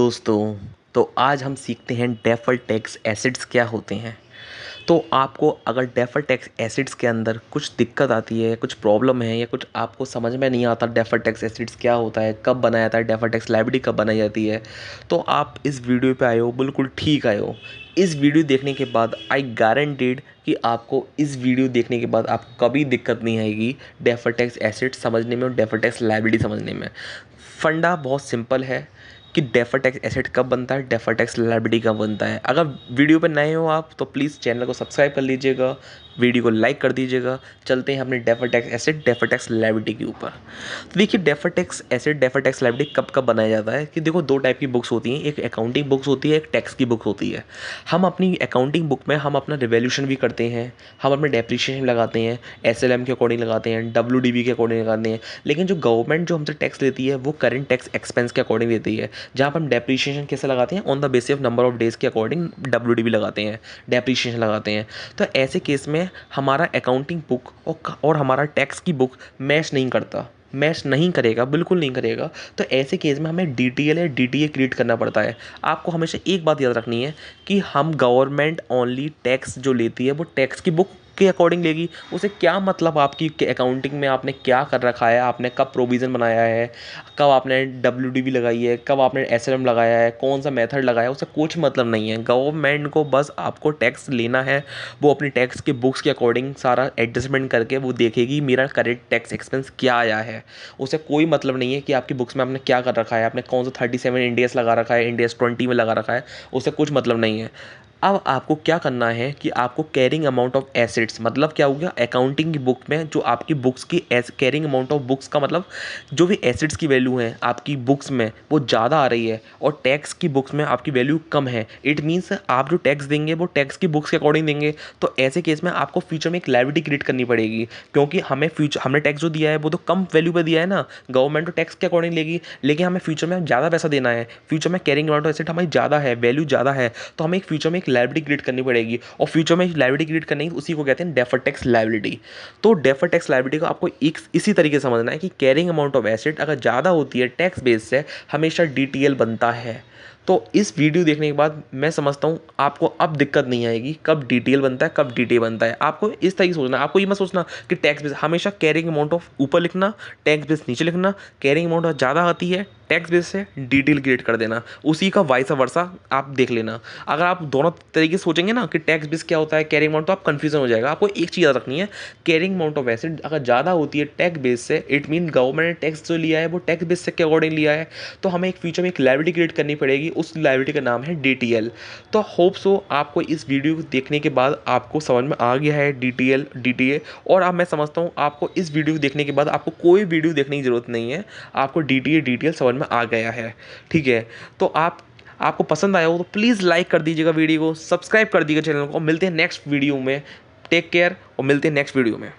दोस्तों, तो आज हम सीखते हैं डेफर्ड टैक्स एसिड्स क्या होते हैं। तो आपको अगर डेफर्ड टैक्स एसिड्स के अंदर कुछ दिक्कत आती है, कुछ प्रॉब्लम है या कुछ आपको समझ में नहीं आता डेफर्ड टैक्स एसिड्स क्या होता है, कब बनाया जाता है, डेफर्ड टैक्स लाइबिलिटी कब बनाई जाती है, तो आप इस वीडियो पे आए हो, बिल्कुल ठीक आए हो। इस वीडियो देखने के बाद आई गारंटीड कि आपको इस वीडियो देखने के बाद आपको कभी दिक्कत नहीं आएगी डेफर्ड टैक्स एसिड्स समझने में और डेफर्ड टैक्स लाइबिलिटी समझने में। फंडा बहुत सिंपल है कि डेफर्ड टैक्स एसेट कब बनता है, डेफर्ड टैक्स लायबिलिटी कब बनता है। अगर वीडियो पर नए हो आप तो प्लीज़ चैनल को सब्सक्राइब कर लीजिएगा, वीडियो को लाइक कर दीजिएगा। चलते हैं अपने deferred tax asset deferred tax liability के ऊपर। तो देखिए deferred tax asset deferred tax liability कब कब बनाया जाता है कि देखो दो टाइप की बुक्स होती हैं, एक अकाउंटिंग बुक्स होती है, एक टैक्स की बुक होती है। हम अपनी अकाउंटिंग बुक में हम अपना रिवैल्यूएशन भी करते हैं, हम अपने डेप्रिसिएशन लगाते हैं, एसएलएम के अकॉर्डिंग लगाते हैं, डब्ल्यूडीबी के अकॉर्डिंग लगाते हैं। लेकिन जो गवर्नमेंट जो हमसे टैक्स लेती है वो करेंट टैक्स एक्सपेंस के अकॉर्डिंग देती है, जहाँ पर हम डेप्रिसिएशन कैसे लगाते हैं, on the basis of number of days के अकॉर्डिंग डब्ल्यूडीबी लगाते हैं, डेप्रिसिएशन लगाते हैं। तो ऐसे केस में हमारा अकाउंटिंग बुक और हमारा टैक्स की बुक मैच नहीं करेगा, बिल्कुल नहीं करेगा। तो ऐसे केस में हमें डीटीएल या डीटीए क्रिएट करना पड़ता है। आपको हमेशा एक बात याद रखनी है कि हम गवर्नमेंट ओनली टैक्स जो लेती है वो टैक्स की बुक के अकॉर्डिंग लेगी। उसे क्या मतलब आपकी अकाउंटिंग में आपने क्या कर रखा है, आपने कब प्रोविज़न बनाया है, कब आपने डब्ल्यूडीबी लगाई है, कब आपने एसएलएम लगाया है, कौन सा मेथड लगाया है, उससे कुछ मतलब नहीं है। गवर्नमेंट को बस आपको टैक्स लेना है, वो अपनी टैक्स के बुक्स के अकॉर्डिंग सारा एडजस्टमेंट करके वो देखेगी मेरा करेक्ट टैक्स एक्सपेंस क्या आया है। उसे कोई मतलब नहीं है कि आपकी बुक्स में आपने क्या कर रखा है, आपने कौन सा 37 इंडियस लगा रखा है, इंडियस 20 में लगा रखा है, उसे कुछ मतलब नहीं है। अब आपको क्या करना है कि आपको कैरिंग अमाउंट ऑफ एसेट्स, मतलब क्या हो गया, अकाउंटिंग की बुक में जो आपकी बुक्स की कैरिंग अमाउंट ऑफ बुक्स का मतलब जो भी एसेट्स की वैल्यू है आपकी बुक्स में वो ज़्यादा आ रही है और टैक्स की बुक्स में आपकी वैल्यू कम है। इट मीन्स आप जो टैक्स देंगे वो टैक्स की बुक्स के अकॉर्डिंग देंगे। तो ऐसे केस में आपको फ्यूचर में एक लायबिलिटी क्रिएट करनी पड़ेगी, क्योंकि हमने टैक्स जो दिया है वो तो कम वैल्यू पर दिया है ना, गवर्नमेंट तो टैक्स के अकॉर्डिंग लेगी, लेकिन हमें फ्यूचर में ज़्यादा पैसा देना है, फ्यूचर में कैरिंग अमाउंट ऑफ एसेट हमारी ज़्यादा है, वैल्यू ज़्यादा है, तो हमें एक फ्यूचर में एक लायबिलिटी क्रिएट करनी पड़ेगी। और फ्यूचर में लायबिलिटी क्रिएट करनी उसी को कहते हैं डेफर्ड टैक्स लायबिलिटी। तो डेफर्ड टैक्स लायबिलिटी को आपको एक इसी तरीके से समझना है कि कैरिंग अमाउंट ऑफ एसेट अगर ज़्यादा होती है टैक्स बेस से हमेशा डीटीएल बनता है। तो इस वीडियो देखने के बाद मैं समझता हूँ आपको अब दिक्कत नहीं आएगी कब डीटीएल बनता है, कब डीटीए बनता है। आपको इस तरीके सोचना, आपको ये मत सोचना कि टैक्स बेस हमेशा कैरिंग अमाउंट ऑफ ऊपर लिखना, टैक्स बेस नीचे लिखना, कैरिंग अमाउंट ज़्यादा आती है टैक्स बेस से डिटेल क्रिएट कर देना, उसी का वाइस वर्सा आप देख लेना। अगर आप दोनों तरीके से सोचेंगे ना कि टैक्स बेस क्या होता है, कैरिंग अमाउंट, तो आप कन्फ्यूजन हो जाएगा। आपको एक चीज़ याद रखनी है, कैरिंग अमाउंट ऑफ एसेट अगर ज़्यादा होती है टैक्स बेस से, इट मीन गवर्नमेंट ने टैक्स जो लिया है वो टैक्स बेस से के अकॉर्डिंग लिया है, तो हमें एक फ्यूचर में एक लायबिलिटी क्रिएट करनी पड़ेगी, उस लायबिलिटी का नाम है डीटीएल। तो होप सो आपको इस वीडियो को देखने के बाद आपको समझ में आ गया है डीटीएल डीटीए। और अब मैं समझता हूँ आपको इस वीडियो को देखने के बाद आपको कोई वीडियो देखने की ज़रूरत नहीं है, आपको डीटीए डिटेल समझ में आ गया है। ठीक है, तो आपको पसंद आया हो तो प्लीज़ लाइक कर दीजिएगा, वीडियो को सब्सक्राइब कर दीजिएगा चैनल को। मिलते हैं नेक्स्ट वीडियो में, टेक केयर और मिलते हैं नेक्स्ट वीडियो में।